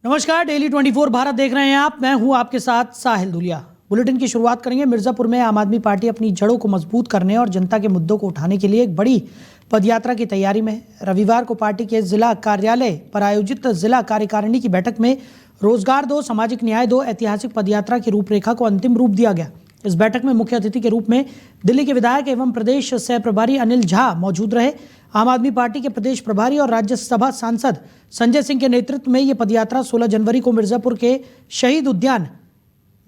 नमस्कार, डेली 24 भारत देख रहे हैं आप। मैं हूं आपके साथ साहिल दुलिया। बुलेटिन की शुरुआत करेंगे। मिर्जापुर में आम आदमी पार्टी अपनी जड़ों को मजबूत करने और जनता के मुद्दों को उठाने के लिए एक बड़ी पदयात्रा की तैयारी में है। रविवार को पार्टी के जिला कार्यालय पर आयोजित जिला कार्यकारिणी की बैठक में रोजगार दो, सामाजिक न्याय दो ऐतिहासिक पदयात्रा की रूपरेखा को अंतिम रूप दिया गया। इस बैठक में मुख्य अतिथि के रूप में दिल्ली के विधायक एवं प्रदेश सह प्रभारी अनिल झा मौजूद रहे। आम आदमी पार्टी के प्रदेश प्रभारी और राज्यसभा सांसद संजय सिंह के नेतृत्व में ये पदयात्रा 16 जनवरी को मिर्जापुर के शहीद उद्यान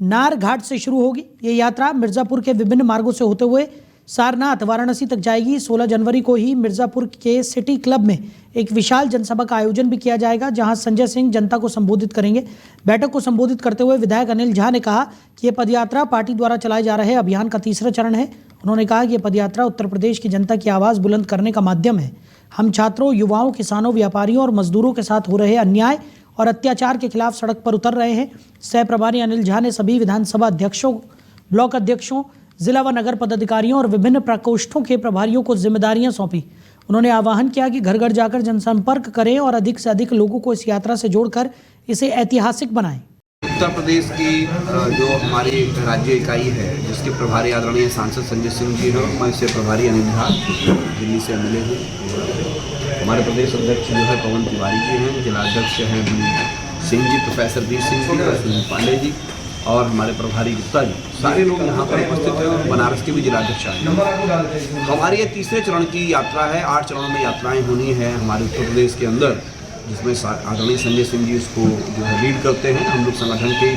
नार घाट से शुरू होगी। ये यात्रा मिर्जापुर के विभिन्न मार्गों से होते हुए सारनाथ वाराणसी तक जाएगी। 16 जनवरी को ही मिर्जापुर के सिटी क्लब में एक विशाल जनसभा का आयोजन भी किया जाएगा, जहां संजय सिंह जनता को संबोधित करेंगे। बैठक को संबोधित करते हुए विधायक अनिल झा ने कहा कि यह पदयात्रा पार्टी द्वारा चलाए जा रहे अभियान का तीसरा चरण है। उन्होंने कहा कि यह पदयात्रा उत्तर प्रदेश की जनता की आवाज़ बुलंद करने का माध्यम है। हम छात्रों, युवाओं, किसानों, व्यापारियों और मजदूरों के साथ हो रहे अन्याय और अत्याचार के खिलाफ सड़क पर उतर रहे हैं। सह प्रभारी अनिल झा ने सभी विधानसभा अध्यक्षों, ब्लॉक अध्यक्षों, जिला व नगर पदाधिकारियों और विभिन्न प्रकोष्ठों के प्रभारियों को जिम्मेदारियां सौंपी। उन्होंने आह्वान किया कि घर घर जाकर जनसंपर्क करें और अधिक से अधिक लोगों को इस यात्रा से जोड़कर इसे ऐतिहासिक बनाएं। उत्तर प्रदेश की जो हमारी राज्य इकाई है, जिसके प्रभारी आदरणीय सांसद संजय सिंह जी हैं, मैं इससे प्रभारी अनिल झा दिल्ली से मिले हैं। हमारे प्रदेश अध्यक्ष जो है पवन तिवारी जी हैं, जिलाध्यक्ष हैं सिंह जी, प्रोफेसर वी सिंह जी, सुनील पांडे जी और हमारे प्रभारी गुप्ता जी, सारे लोग यहाँ पर उपस्थित हैं और बनारस के भी जिलाध्यक्ष आए हैं। हमारी ये तीसरे चरण की यात्रा है। 8 चरणों में यात्राएं होनी है हमारे उत्तर प्रदेश के अंदर, जिसमें आदरणीय संजय सिंह जी उसको जो है लीड करते हैं। हम लोग संगठन की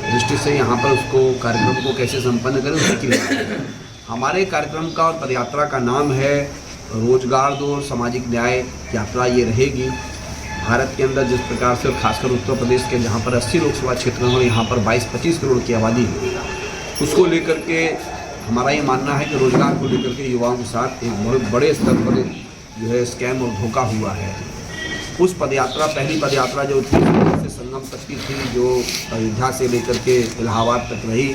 दृष्टि से यहाँ पर उसको कार्यक्रम को कैसे संपन्न करें उसके लिए हमारे कार्यक्रम का और पदयात्रा का नाम है रोजगार दो, सामाजिक न्याय यात्रा। ये रहेगी भारत के अंदर जिस प्रकार से, और खासकर उत्तर प्रदेश के जहाँ पर 80 लोकसभा क्षेत्र हैं और यहाँ पर 22-25 करोड़ की आबादी है, उसको लेकर के हमारा ये मानना है कि रोजगार को लेकर के युवाओं के साथ एक बहुत बड़े स्तर पर जो है स्कैम और धोखा हुआ है। उस पदयात्रा, पहली पदयात्रा जो थी से संगम तक की थी, जो अयोध्या से लेकर के इलाहाबाद तक रही।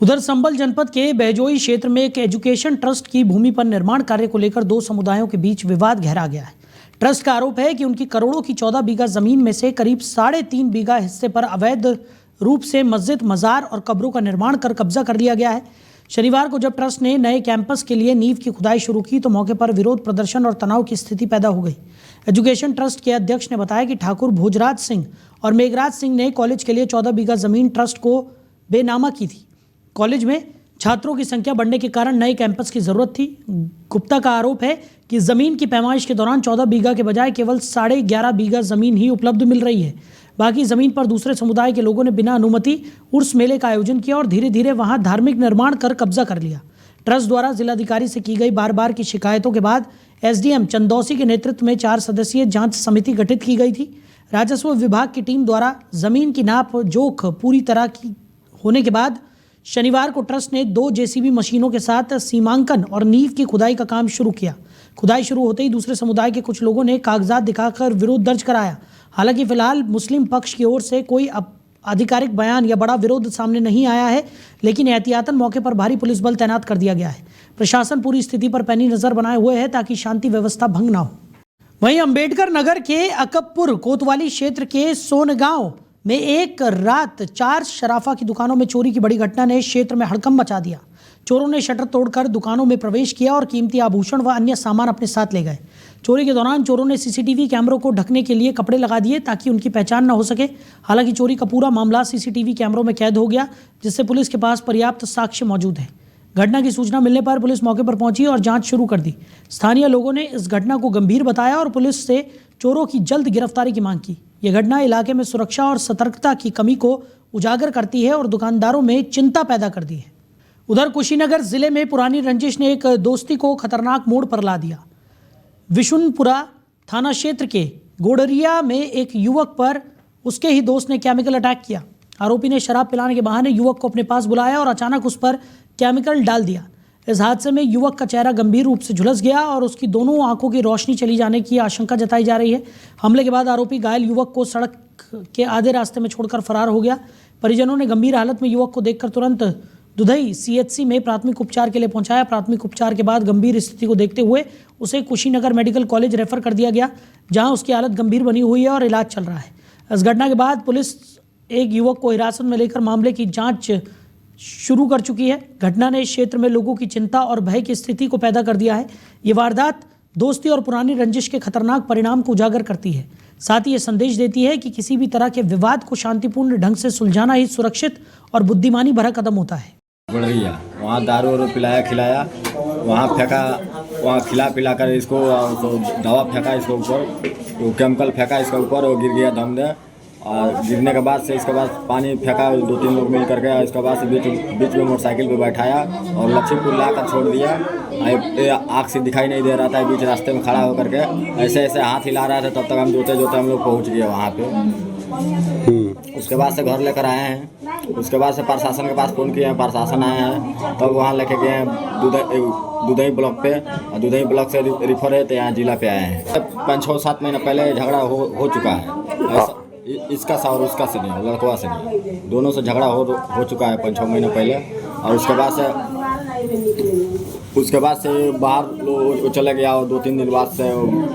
उधर संभल जनपद के बैजोई क्षेत्र में एक एजुकेशन ट्रस्ट की भूमि पर निर्माण कार्य को लेकर 2 समुदायों के बीच विवाद गहरा गया है। ट्रस्ट का आरोप है कि उनकी करोड़ों की 14 बीघा जमीन में से करीब 3.5 बीघा हिस्से पर अवैध रूप से मस्जिद, मजार और कब्रों का निर्माण कर कब्जा कर लिया गया है। शनिवार को जब ट्रस्ट ने नए कैंपस के लिए नींव की खुदाई शुरू की तो मौके पर विरोध प्रदर्शन और तनाव की स्थिति पैदा हो गई। एजुकेशन ट्रस्ट के अध्यक्ष ने बताया कि ठाकुर भोजराज सिंह और मेघराज सिंह ने कॉलेज के लिए 14 बीघा जमीन ट्रस्ट को बेनामा की थी। कॉलेज में छात्रों की संख्या बढ़ने के कारण नए कैंपस की जरूरत थी। गुप्ता का आरोप है कि जमीन की पैमाइश के दौरान 14 बीघा के बजाय केवल 11.5 बीघा जमीन ही उपलब्ध मिल रही है। बाकी जमीन पर दूसरे समुदाय के लोगों ने बिना अनुमति उर्स मेले का आयोजन किया और धीरे धीरे वहां धार्मिक निर्माण कर कब्जा कर लिया। ट्रस्ट द्वारा जिलाधिकारी से की गई बार की शिकायतों के बाद एसडीएम चंदौसी के नेतृत्व में 4 सदस्यीय जांच समिति गठित की गई थी। राजस्व विभाग की टीम द्वारा जमीन की नाप जोख पूरी तरह की होने के बाद शनिवार को ट्रस्ट ने 2 जेसीबी मशीनों के साथ सीमांकन और नींव की खुदाई का काम शुरू किया। खुदाई शुरू होते ही दूसरे समुदाय के कुछ लोगों ने कागजात दिखाकर विरोध दर्ज कराया। हालांकि फिलहाल मुस्लिम पक्ष की ओर से कोई आधिकारिक बयान या बड़ा विरोध सामने नहीं आया है, लेकिन एहतियातन मौके पर भारी पुलिस बल तैनात कर दिया गया है। प्रशासन पूरी स्थिति पर पैनी नजर बनाए हुए है ताकि शांति व्यवस्था भंग ना हो। वहीं अंबेडकर नगर के अकबपुर कोतवाली क्षेत्र के सोनगांव में एक रात 4 शराफा की दुकानों में चोरी की बड़ी घटना ने क्षेत्र में हड़कंप मचा दिया। चोरों ने शटर तोड़कर दुकानों में प्रवेश किया और कीमती आभूषण व अन्य सामान अपने साथ ले गए। चोरी के दौरान चोरों ने सीसीटीवी कैमरों को ढकने के लिए कपड़े लगा दिए ताकि उनकी पहचान न हो सके। हालांकि चोरी का पूरा मामला सीसीटीवी कैमरों में कैद हो गया, जिससे पुलिस के पास पर्याप्त साक्ष्य मौजूद है। घटना की सूचना मिलने पर पुलिस मौके पर पहुंची और जांच शुरू कर दी। स्थानीय लोगों ने इस घटना को गंभीर बताया और पुलिस से चोरों की जल्द गिरफ्तारी की मांग की। यह घटना इलाके में सुरक्षा और सतर्कता की कमी को उजागर करती है और दुकानदारों में चिंता पैदा करती है। उधर कुशीनगर जिले में पुरानी रंजिश ने एक दोस्ती को खतरनाक मोड़ पर ला दिया। विशुनपुरा थाना क्षेत्र के गोडरिया में एक युवक पर उसके ही दोस्त ने केमिकल अटैक किया। आरोपी ने शराब पिलाने के बहाने युवक को अपने पास बुलाया और अचानक उस पर केमिकल डाल दिया। इस हादसे में युवक का चेहरा गंभीर रूप से झुलस गया और उसकी दोनों आंखों की रोशनी चली जाने की आशंका जताई जा रही है। हमले के बाद आरोपी घायल युवक को सड़क के आधे रास्ते में छोड़कर फरार हो गया। परिजनों ने गंभीर हालत में युवक को देखकर तुरंत दुधई सीएचसी में प्राथमिक उपचार के लिए पहुंचाया। प्राथमिक उपचार के बाद गंभीर स्थिति को देखते हुए उसे कुशीनगर मेडिकल कॉलेज रेफर कर दिया गया, जहां उसकी हालत गंभीर बनी हुई है और इलाज चल रहा है। इस घटना के बाद पुलिस एक युवक को हिरासत में लेकर मामले की जांच शुरू कर चुकी है। घटना ने इस क्षेत्र में लोगों की चिंता और भय की स्थिति को पैदा कर दिया है। ये वारदात दोस्ती और पुरानी रंजिश के खतरनाक परिणाम को उजागर करती है। साथ ही ये संदेश देती है कि किसी भी तरह के विवाद को शांतिपूर्ण ढंग से सुलझाना ही सुरक्षित और बुद्धिमानी भरा कदम होता है। बढ़िया वहाँ दारू वारू पिलाया खिलाया, वहाँ फेंका, वहाँ खिला पिला कर इसको तो दवा फेंका इसके ऊपर, वो केमिकल फेंका इसके ऊपर, वो गिर गया दम दे। और गिरने के बाद से इसके बाद पानी फेंका 2-3 लोग मिल करके, और इसके बाद से बीच में मोटरसाइकिल पे बैठाया और लक्ष्मीपुर ला कर छोड़ दिया। आँख से दिखाई नहीं दे रहा था, बीच रास्ते में खड़ा होकर के ऐसे ऐसे हाथ हिला रहा था। तब तक हम जोते हम लोग पहुँच गए वहाँ पे। उसके बाद से घर लेकर आए हैं। उसके बाद से प्रशासन के पास फ़ोन किए हैं, प्रशासन आए हैं, तब वहाँ लेके गए हैं दुधई ब्लॉक पे, और दुधई ब्लॉक से रिफर है तो यहाँ जिला पे आए हैं। 5-6-7 महीना पहले झगड़ा हो चुका है, इसका सा और उसका से नहीं, लड़कवा से नहीं, दोनों से झगड़ा हो चुका है 5-6 महीने पहले। और उसके बाद से बाहर लोग चले गया, और 2-3 दिन बाद से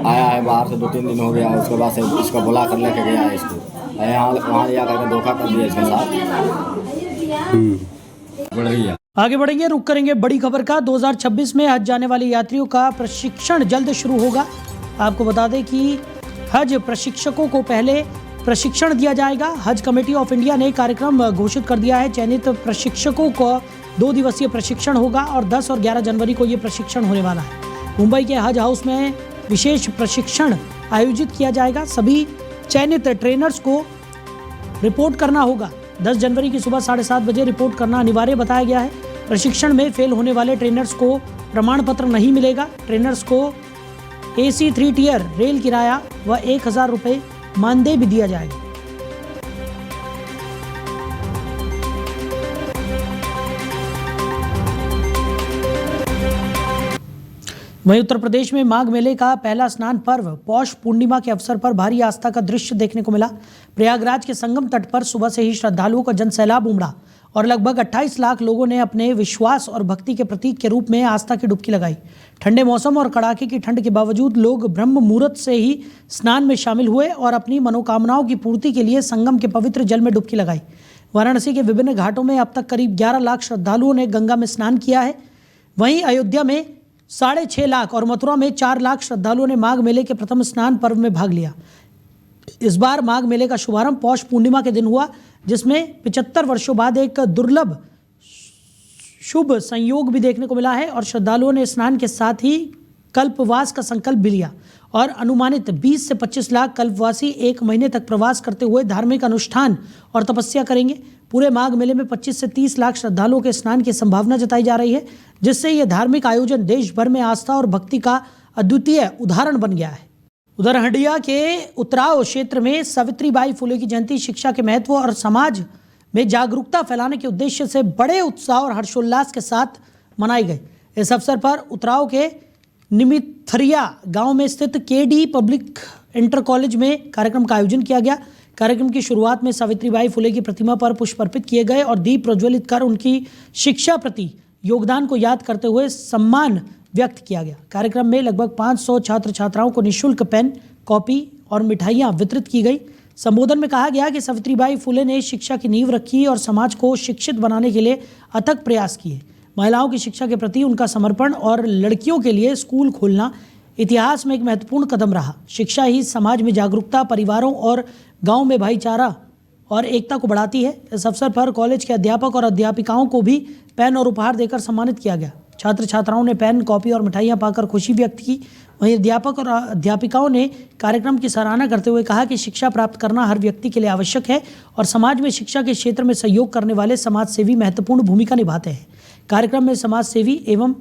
आया है बाहर से, 2-3 दिन हो गया। उसके बाद से इसको बुला कर लेके गया है, इसको वहाँ लिया करके धोखा कर दिया इसके साथ। बढ़िया आगे बढ़ेंगे, रुक करेंगे बड़ी खबर का। 2026 में हज जाने वाले यात्रियों का प्रशिक्षण जल्द शुरू होगा। आपको बता दें कि हज प्रशिक्षकों को पहले प्रशिक्षण दिया जाएगा। हज कमेटी ऑफ इंडिया ने कार्यक्रम घोषित कर दिया है। चयनित प्रशिक्षकों को 2 दिवसीय प्रशिक्षण होगा और 10 और 11 जनवरी को ये प्रशिक्षण होने वाला है। मुंबई के हज हाउस में विशेष प्रशिक्षण आयोजित किया जाएगा। सभी चयनित ट्रेनर्स को रिपोर्ट करना होगा। 10 जनवरी की सुबह 7:30 बजे रिपोर्ट करना अनिवार्य बताया गया है। प्रशिक्षण में फेल होने वाले ट्रेनर्स को प्रमाण पत्र नहीं मिलेगा। ट्रेनर्स को AC 3 टियर रेल किराया व 1000 रुपये मानदेय भी दिया जाएगा। वहीं उत्तर प्रदेश में माघ मेले का पहला स्नान पर्व पौष पूर्णिमा के अवसर पर भारी आस्था का दृश्य देखने को मिला। प्रयागराज के संगम तट पर सुबह से ही श्रद्धालुओं का जनसैलाब उमड़ा और लगभग 28 लाख लोगों ने अपने विश्वास और भक्ति के प्रतीक के रूप में आस्था की डुबकी लगाई। ठंडे मौसम और कड़ाके की ठंड के बावजूद लोग ब्रह्म मुहूर्त से ही स्नान में शामिल हुए और अपनी मनोकामनाओं की पूर्ति के लिए संगम के पवित्र जल में डुबकी लगाई। वाराणसी के विभिन्न घाटों में अब तक करीब 11 लाख श्रद्धालुओं ने गंगा में स्नान किया है। वहीं अयोध्या में 6.5 लाख और मथुरा में 4 लाख श्रद्धालुओं ने माघ मेले के प्रथम स्नान पर्व में भाग लिया। इस बार माघ मेले का शुभारंभ पौष पूर्णिमा के दिन हुआ, जिसमें 75 वर्षों बाद एक दुर्लभ शुभ संयोग भी देखने को मिला है और श्रद्धालुओं ने स्नान के साथ ही कल्पवास का संकल्प भी लिया और अनुमानित 20 से 25 लाख कल्पवासी 1 महीने तक प्रवास करते हुए धार्मिक अनुष्ठान और तपस्या करेंगे। पूरे माघ मेले में 25 से 30 लाख श्रद्धालुओं के स्नान की संभावना जताई जा रही है, जिससे यह धार्मिक आयोजन देश भर में आस्था और भक्ति का अद्वितीय उदाहरण बन गया है। उधर हंडिया के उतराव क्षेत्र में सावित्रीबाई फुले की जयंती शिक्षा के महत्व और समाज में जागरूकता फैलाने के उद्देश्य से बड़े उत्साह और हर्षोल्लास के साथ मनाई गई। इस अवसर पर उतराव के निमिथरिया गांव में स्थित KD पब्लिक इंटर कॉलेज में कार्यक्रम का आयोजन किया गया। कार्यक्रम की शुरुआत में सावित्रीबाई फुले की प्रतिमा पर पुष्प अर्पित किए गए और दीप प्रज्वलित कर उनकी शिक्षा प्रति योगदान को याद करते हुए सम्मान व्यक्त किया गया। कार्यक्रम में लगभग 500 छात्र छात्राओं को निःशुल्क पेन, कॉपी और मिठाइयाँ वितरित की गई। संबोधन में कहा गया कि सावित्रीबाई फुले ने शिक्षा की नींव रखी और समाज को शिक्षित बनाने के लिए अथक प्रयास किए। महिलाओं की शिक्षा के प्रति उनका समर्पण और लड़कियों के लिए स्कूल खोलना इतिहास में एक महत्वपूर्ण कदम रहा। शिक्षा ही समाज में जागरूकता, परिवारों और गांव में भाईचारा और एकता को बढ़ाती है। इस अवसर पर कॉलेज के अध्यापक और अध्यापिकाओं को भी पेन और उपहार देकर सम्मानित किया गया। छात्र छात्राओं ने पेन, कॉपी और मिठाइयाँ पाकर खुशी व्यक्त की। वहीं अध्यापक और अध्यापिकाओं ने कार्यक्रम की सराहना करते हुए कहा कि शिक्षा प्राप्त करना हर व्यक्ति के लिए आवश्यक है और समाज में शिक्षा के क्षेत्र में सहयोग करने वाले समाजसेवी महत्वपूर्ण भूमिका निभाते हैं। कार्यक्रम में समाजसेवी एवं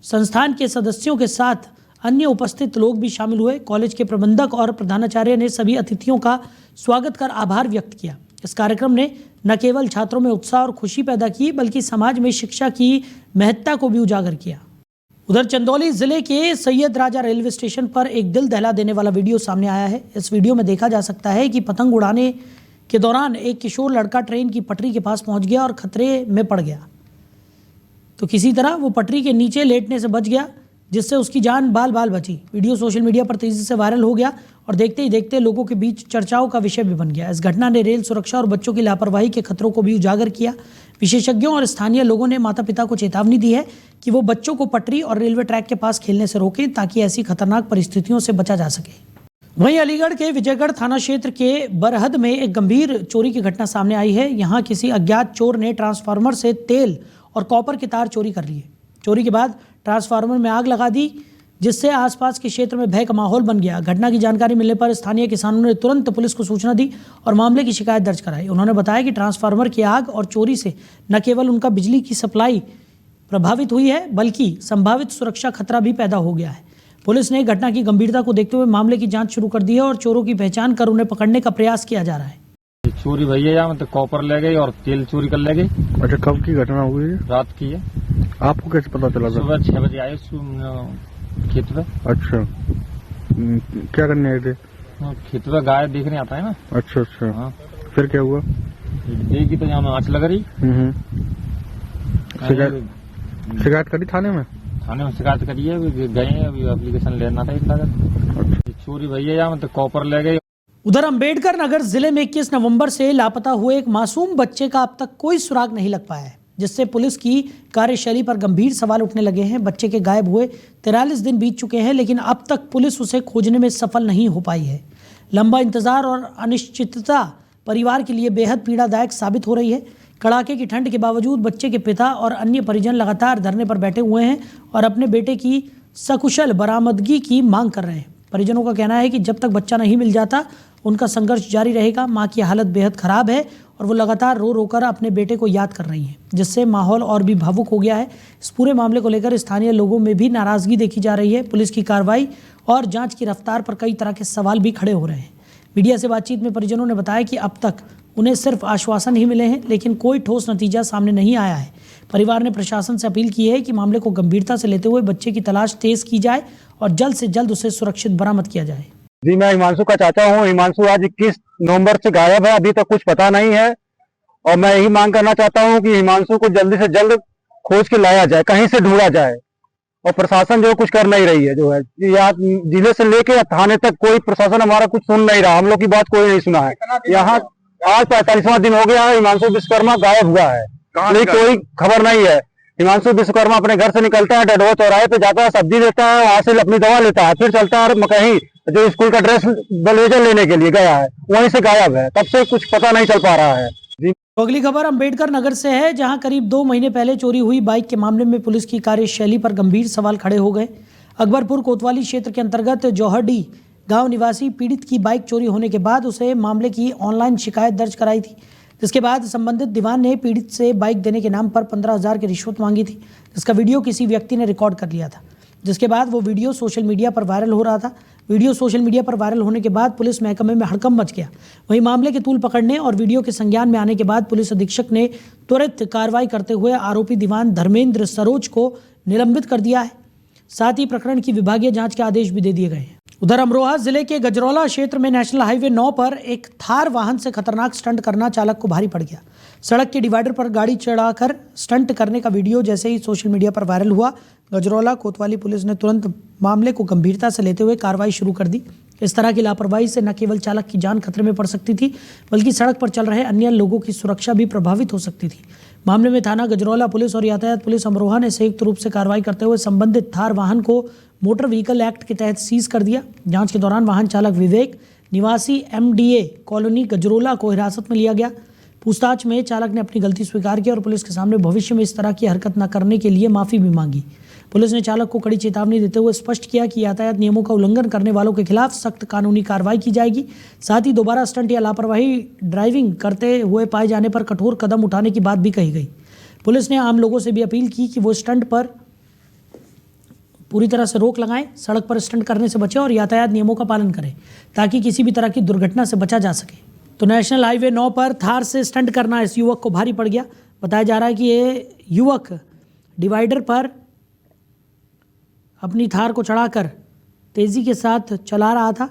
संस्थान के सदस्यों के साथ अन्य उपस्थित लोग भी शामिल हुए। कॉलेज के प्रबंधक और प्रधानाचार्य ने सभी अतिथियों का स्वागत कर आभार व्यक्त किया। इस कार्यक्रम ने न केवल छात्रों में उत्साह और खुशी पैदा की, बल्कि समाज में शिक्षा की महत्ता को भी उजागर किया। उधर चंदौली जिले के सैयद राजा रेलवे स्टेशन पर एक दिल दहला देने वाला वीडियो सामने आया है। इस वीडियो में देखा जा सकता है कि पतंग उड़ाने के दौरान एक किशोर लड़का ट्रेन की पटरी के पास पहुंच गया और खतरे में पड़ गया, तो किसी तरह वो पटरी के नीचे लेटने से बच गया, जिससे उसकी जान बाल बाल बची। वीडियो सोशल मीडिया पर तेजी से वायरल हो गया और देखते ही देखते लोगों के बीच चर्चाओं का विषय भी बन गया। इस घटना ने रेल सुरक्षा और बच्चों की लापरवाही के खतरों को भी उजागर किया। विशेषज्ञों और स्थानीय लोगों ने माता पिता को चेतावनी दी है कि वो बच्चों को पटरी और रेलवे ट्रैक के पास खेलने से रोकें ताकि ऐसी खतरनाक परिस्थितियों से बचा जा सके। वहीं अलीगढ़ के विजयगढ़ थाना क्षेत्र के बरहद में एक गंभीर चोरी की घटना सामने आई है। यहाँ किसी अज्ञात चोर ने ट्रांसफार्मर से तेल और कॉपर के तार चोरी कर लिए। चोरी के बाद ट्रांसफार्मर में आग लगा दी, जिससे आसपास के क्षेत्र में भय का माहौल बन गया। घटना की जानकारी मिलने पर स्थानीय किसानों ने तुरंत पुलिस को सूचना दी और मामले की शिकायत दर्ज कराई। उन्होंने बताया कि ट्रांसफार्मर की आग और चोरी से न केवल उनका बिजली की सप्लाई प्रभावित हुई है, बल्कि संभावित सुरक्षा खतरा भी पैदा हो गया है। पुलिस ने घटना की गंभीरता को देखते हुए मामले की जांच शुरू कर दी है और चोरों की पहचान कर उन्हें पकड़ने का प्रयास किया जा रहा है। चोरी भैया यहाँ मतलब कॉपर ले गई और तेल चोरी कर ले गई। अच्छा, कब की घटना हुई है? रात की है। आपको कैसे पता चला था? सुबह 6 बजे आए खेत पे। अच्छा, क्या करने आए थे? खेत पे गाय देखने आता है ना। अच्छा अच्छा। हाँ। फिर क्या हुआ? देखी तो यहाँ आँच लग रही। शिकायत करी थाने में? थाने में शिकायत करी है, अभी गए हैं, अभी एप्लीकेशन लेना था इतना। चोरी भैया यहाँ मतलब कॉपर ले गई। उधर अंबेडकर नगर जिले में 21 नवंबर से लापता हुए एक मासूम बच्चे का अब तक कोई सुराग नहीं लग पाया है, जिससे पुलिस की कार्यशैली पर गंभीर सवाल उठने लगे हैं। बच्चे के गायब हुए 43 दिन बीत चुके हैं, लेकिन अब तक पुलिस उसे खोजने में सफल नहीं हो पाई है। लंबा इंतजार और अनिश्चितता परिवार के लिए बेहद पीड़ादायक साबित हो रही है। कड़ाके की ठंड के बावजूद बच्चे के पिता और अन्य परिजन लगातार धरने पर बैठे हुए हैं और अपने बेटे की सकुशल बरामदगी की मांग कर रहे हैं। परिजनों का कहना है कि जब तक बच्चा नहीं मिल जाता उनका संघर्ष जारी रहेगा। मां की हालत बेहद खराब है और वो लगातार रो रो कर अपने बेटे को याद कर रही हैं, जिससे माहौल और भी भावुक हो गया है। इस पूरे मामले को लेकर स्थानीय लोगों में भी नाराजगी देखी जा रही है। पुलिस की कार्रवाई और जांच की रफ्तार पर कई तरह के सवाल भी खड़े हो रहे हैं। मीडिया से बातचीत में परिजनों ने बताया कि अब तक उन्हें सिर्फ आश्वासन ही मिले हैं, लेकिन कोई ठोस नतीजा सामने नहीं आया है। परिवार ने प्रशासन से अपील की है कि मामले को गंभीरता से लेते हुए बच्चे की तलाश तेज की जाए और जल्द से जल्द उसे सुरक्षित बरामद किया जाए। जी, मैं हिमांशु का चाचा हूँ। हिमांशु आज 21 नवंबर से गायब है, अभी तक कुछ पता नहीं है और मैं यही मांग करना चाहता हूँ कि हिमांशु को जल्दी से जल्द खोज के लाया जाए, कहीं से ढूंढा जाए। और प्रशासन जो कुछ कर नहीं रही है, जो है यहाँ जिले से लेके थाने तक कोई प्रशासन हमारा कुछ सुन नहीं रहा। हम लोग की बात कोई नहीं सुना है। यहाँ आज 45वां दिन हो गया है, हिमांशु विश्वकर्मा गायब हुआ है, लेकिन कोई खबर नहीं है। हिमांशु विश्वकर्मा अपने घर से निकलता है, डडवा चौराहे पे जाता है, सब्जी लेता है, वहां से अपनी दवा लेता है, फिर चलता है कहीं जो स्कूल का ड्रेस ब्लेजर लेने के लिए गया है, वहीं से गायब है। तब से कुछ पता नहीं चल पा रहा है। जी, अगली खबर अंबेडकर नगर से है, जहां करीब 2 महीने पहले चोरी हुई बाइक के मामले में पुलिस की कार्यशैली पर गंभीर सवाल खड़े हो गए। अकबरपुर कोतवाली क्षेत्र के अंतर्गत जौहरडी गांव निवासी पीड़ित की बाइक चोरी होने के बाद उसे मामले की ऑनलाइन शिकायत दर्ज कराई थी, जिसके बाद संबंधित दीवान ने पीड़ित से बाइक देने के नाम पर 15,000 की रिश्वत मांगी थी, जिसका वीडियो किसी व्यक्ति ने रिकॉर्ड कर लिया था, जिसके बाद वो वीडियो सोशल मीडिया पर वायरल हो रहा था। वीडियो सोशल मीडिया पर वायरल होने के बाद पुलिस महकमे में हड़कंप मच गया। वहीं मामले के तूल पकड़ने और वीडियो के संज्ञान में आने के बाद पुलिस अधीक्षक ने त्वरित कार्रवाई करते हुए आरोपी दीवान धर्मेंद्र सरोज को निलंबित कर दिया है। साथ ही प्रकरण की विभागीय जांच के आदेश भी दे दिए गए हैं। उधर अमरोहा जिले के गजरौला क्षेत्र में नेशनल हाईवे 9 पर एक थार वाहन से खतरनाक स्टंट करना चालक को भारी पड़ गया। सड़क के डिवाइडर पर गाड़ी चढ़ाकर स्टंट करने का वीडियो जैसे ही सोशल मीडिया पर वायरल हुआ, गजरौला कोतवाली पुलिस ने तुरंत मामले को गंभीरता से लेते हुए कार्रवाई शुरू कर दी। इस तरह की लापरवाही से न केवल चालक की जान खतरे में पड़ सकती थी, बल्कि सड़क पर चल रहे अन्य लोगों की सुरक्षा भी प्रभावित हो सकती थी। मामले में थाना गजरौला पुलिस और यातायात पुलिस अमरोहा ने संयुक्त रूप से कार्रवाई करते हुए संबंधित थार वाहन को मोटर व्हीकल एक्ट के तहत सीज कर दिया। जांच के दौरान वाहन चालक विवेक निवासी MDA कॉलोनी गजरौला को हिरासत में लिया गया। पूछताछ में चालक ने अपनी गलती स्वीकार की और पुलिस के सामने भविष्य में इस तरह की हरकत न करने के लिए माफी भी मांगी। पुलिस ने चालक को कड़ी चेतावनी देते हुए स्पष्ट किया कि यातायात नियमों का उल्लंघन करने वालों के खिलाफ सख्त कानूनी कार्रवाई की जाएगी। साथ ही दोबारा स्टंट या लापरवाही ड्राइविंग करते हुए पाए जाने पर कठोर कदम उठाने की बात भी कही गई। पुलिस ने आम लोगों से भी अपील की कि वो स्टंट पर पूरी तरह से रोक लगाएं, सड़क पर स्टंट करने से बचें और यातायात नियमों का पालन करें, ताकि किसी भी तरह की दुर्घटना से बचा जा सके। तो नेशनल हाईवे 9 पर थार से स्टंट करना इस युवक को भारी पड़ गया। बताया जा रहा है कि ये युवक डिवाइडर पर अपनी थार को चढ़ाकर तेज़ी के साथ चला रहा था,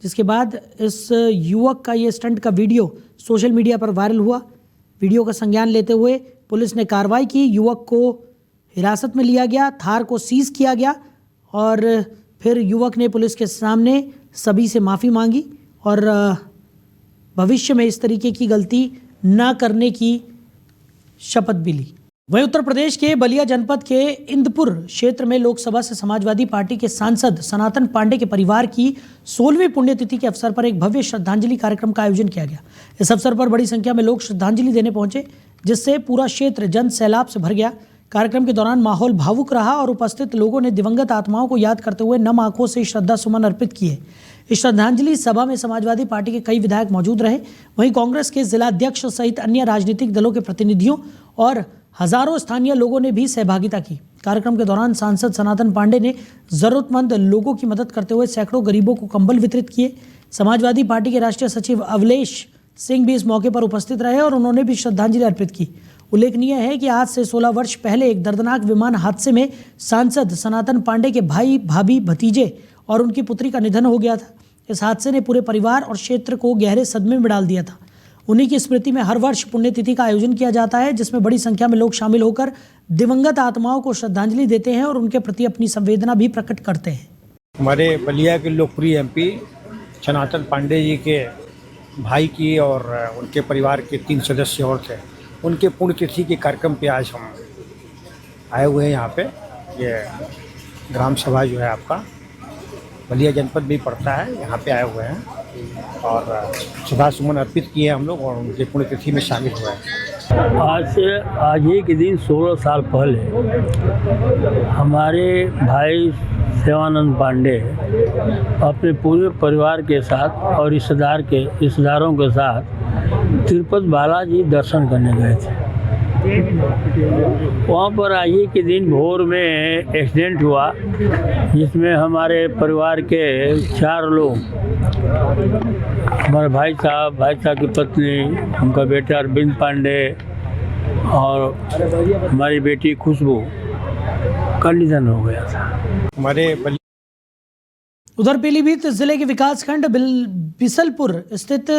जिसके बाद इस युवक का ये स्टंट का वीडियो सोशल मीडिया पर वायरल हुआ। वीडियो का संज्ञान लेते हुए पुलिस ने कार्रवाई की, युवक को हिरासत में लिया गया, थार को सीज किया गया और फिर युवक ने पुलिस के सामने सभी से माफ़ी मांगी और भविष्य में इस तरीके की गलती न करने की शपथ भी ली। वहीं उत्तर प्रदेश के बलिया जनपद के इंदपुर क्षेत्र में लोकसभा से समाजवादी पार्टी के सांसद सनातन पांडे के परिवार की 16वीं पुण्यतिथि के अवसर पर एक भव्य श्रद्धांजलि कार्यक्रम का आयोजन किया गया। इस अवसर पर बड़ी संख्या में लोग श्रद्धांजलि देने पहुंचे, जिससे पूरा क्षेत्र जन सैलाब से भर गया। कार्यक्रम के दौरान माहौल भावुक रहा और उपस्थित लोगों ने दिवंगत आत्माओं को याद करते हुए नम आंखों से श्रद्धा सुमन अर्पित किए। इस श्रद्धांजलि सभा में समाजवादी पार्टी के कई विधायक मौजूद रहे। वहीं कांग्रेस के जिलाध्यक्ष सहित अन्य राजनीतिक दलों के प्रतिनिधियों और हजारों स्थानीय लोगों ने भी सहभागिता की। कार्यक्रम के दौरान सांसद सनातन पांडे ने जरूरतमंद लोगों की मदद करते हुए सैकड़ों गरीबों को कंबल वितरित किए। समाजवादी पार्टी के राष्ट्रीय सचिव अवलेश सिंह भी इस मौके पर उपस्थित रहे और उन्होंने भी श्रद्धांजलि अर्पित की। उल्लेखनीय है कि आज से 16 वर्ष पहले एक दर्दनाक विमान हादसे में सांसद सनातन पांडे के भाई, भाभी, भतीजे और उनकी पुत्री का निधन हो गया था। इस हादसे ने पूरे परिवार और क्षेत्र को गहरे सदमे में डाल दिया था। उन्हीं की स्मृति में हर वर्ष पुण्यतिथि का आयोजन किया जाता है, जिसमें बड़ी संख्या में लोग शामिल होकर दिवंगत आत्माओं को श्रद्धांजलि देते हैं और उनके प्रति अपनी संवेदना भी प्रकट करते हैं। हमारे बलिया के लोकप्रिय एमपी सनातन पांडे जी के भाई की और उनके परिवार के 3 सदस्य और थे, उनके पुण्यतिथि के कार्यक्रम पे आज हम आए हुए हैं। यहाँ पे ये ग्राम सभा जो है आपका बलिया जनपद भी पड़ता है, यहाँ पे आए हुए हैं और श्रद्धा सुमन अर्पित किए हम लोग और उनके पुण्यतिथि में शामिल हुए हैं। आज ही के दिन 16 साल पहले हमारे भाई सेवानंद पांडे अपने पूरे परिवार के साथ और रिश्तेदारों के साथ तिरुपति बालाजी दर्शन करने गए थे। वहाँ पर आज ही के दिन भोर में एक्सीडेंट हुआ, जिसमें हमारे परिवार के 4 लोग, हमारे भाई साहब की पत्नी, उनका बेटा अरविंद पांडे और हमारी बेटी खुशबू का निधन हो गया था। उधर पीलीभीत जिले के विकासखंड बिसलपुर स्थित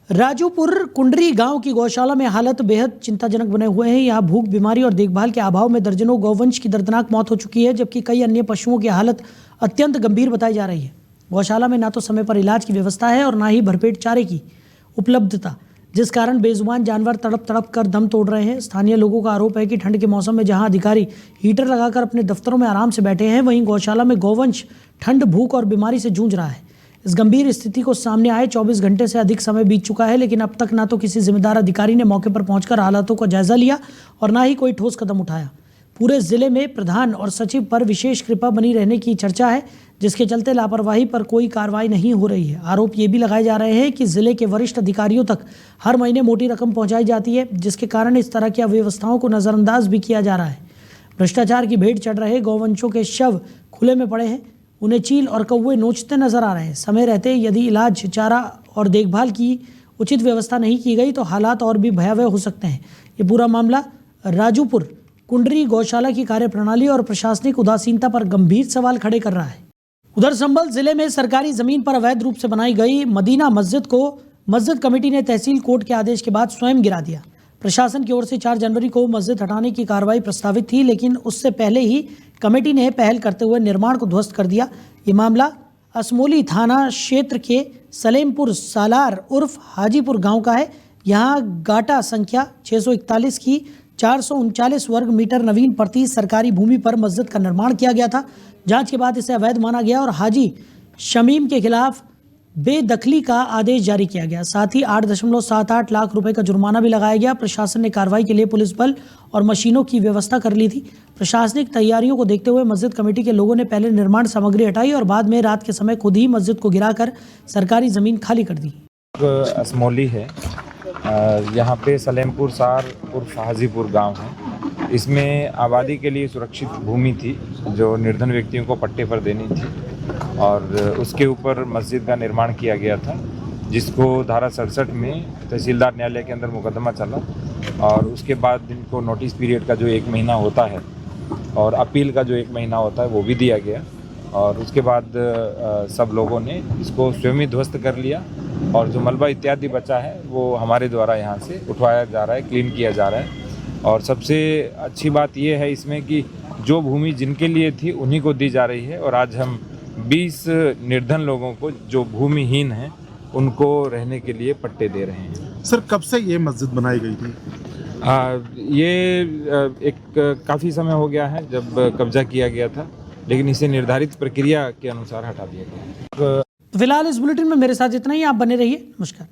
राजूपुर कुंडरी गांव की गौशाला में हालत बेहद चिंताजनक बने हुए हैं। यहां भूख, बीमारी और देखभाल के अभाव में दर्जनों गौवंश की दर्दनाक मौत हो चुकी है, जबकि कई अन्य पशुओं की हालत अत्यंत गंभीर बताई जा रही है। गौशाला में ना तो समय पर इलाज की व्यवस्था है और ना ही भरपेट चारे की उपलब्धता, जिस कारण बेजुबान जानवर तड़प तड़प कर दम तोड़ रहे हैं। स्थानीय लोगों का आरोप है कि ठंड के मौसम में जहां अधिकारी हीटर लगाकर अपने दफ्तरों में आराम से बैठे हैं, वहीं गौशाला में गौवंश ठंड, भूख और बीमारी से जूझ रहा है। इस गंभीर स्थिति को सामने आए 24 घंटे से अधिक समय बीत चुका है, लेकिन अब तक ना तो किसी जिम्मेदार अधिकारी ने मौके पर पहुंचकर हालातों का जायजा लिया और ना ही कोई ठोस कदम उठाया। पूरे जिले में प्रधान और सचिव पर विशेष कृपा बनी रहने की चर्चा है, जिसके चलते लापरवाही पर कोई कार्रवाई नहीं हो रही है। आरोप ये भी लगाए जा रहे हैं कि जिले के वरिष्ठ अधिकारियों तक हर महीने मोटी रकम पहुंचाई जाती है, जिसके कारण इस तरह की अव्यवस्थाओं को नज़रअंदाज भी किया जा रहा है। भ्रष्टाचार की भेंट चढ़ रहे गौवंशों के शव खुले में पड़े हैं, उन्हें चील और कौवे नोचते नजर आ रहे हैं। समय रहते यदि इलाज, चारा और देखभाल की उचित व्यवस्था नहीं की गई तो हालात और भी भयावह हो सकते हैं। ये पूरा मामला राजूपुर कुंडरी गौशाला की कार्यप्रणाली और प्रशासनिक उदासीनता पर गंभीर सवाल खड़े कर रहा है। उधर संभल जिले में सरकारी जमीन पर अवैध रूप से बनाई गई मदीना मस्जिद को मस्जिद कमेटी ने तहसील कोर्ट के आदेश के बाद स्वयं गिरा दिया। प्रशासन की ओर से 4 जनवरी को मस्जिद हटाने की कार्रवाई प्रस्तावित थी, लेकिन उससे पहले ही कमेटी ने पहल करते हुए निर्माण को ध्वस्त कर दिया। ये मामला असमोली थाना क्षेत्र के सलेमपुर सालार उर्फ हाजीपुर गांव का है। यहां गाटा संख्या 641 की 439 वर्ग मीटर नवीन पड़ती सरकारी भूमि पर मस्जिद का निर्माण किया गया था। जांच के बाद इसे अवैध माना गया और हाजी शमीम के खिलाफ बेदखली का आदेश जारी किया गया। साथ ही 8.78 लाख रुपए का जुर्माना भी लगाया गया। प्रशासन ने कार्रवाई के लिए पुलिस बल और मशीनों की व्यवस्था कर ली थी। प्रशासनिक तैयारियों को देखते हुए मस्जिद कमेटी के लोगों ने पहले निर्माण सामग्री हटाई और बाद में रात के समय खुद ही मस्जिद को गिराकर सरकारी जमीन खाली कर दी। असमोली है, यहाँ पे सलेमपुर सार उर्फ हाजीपुर गाँव है। इसमें आबादी के लिए सुरक्षित भूमि थी जो निर्धन व्यक्तियों को पट्टे पर देनी थी और उसके ऊपर मस्जिद का निर्माण किया गया था, जिसको धारा 67 में तहसीलदार न्यायालय के अंदर मुकदमा चला और उसके बाद इनको नोटिस पीरियड का जो 1 महीना होता है और अपील का जो 1 महीना होता है वो भी दिया गया और उसके बाद सब लोगों ने इसको स्वयं ही ध्वस्त कर लिया और जो मलबा इत्यादि बचा है वो हमारे द्वारा यहाँ से उठवाया जा रहा है, क्लीन किया जा रहा है और सबसे अच्छी बात ये है इसमें कि जो भूमि जिनके लिए थी उन्हीं को दी जा रही है और आज हम 20 निर्धन लोगों को जो भूमिहीन हैं उनको रहने के लिए पट्टे दे रहे हैं। सर कब से ये मस्जिद बनाई गई थी? ये एक काफ़ी समय हो गया है जब कब्जा किया गया था, लेकिन इसे निर्धारित प्रक्रिया के अनुसार हटा दिया गया है। तो फिलहाल इस बुलेटिन में मेरे साथ इतना ही। आप बने रहिए। नमस्कार।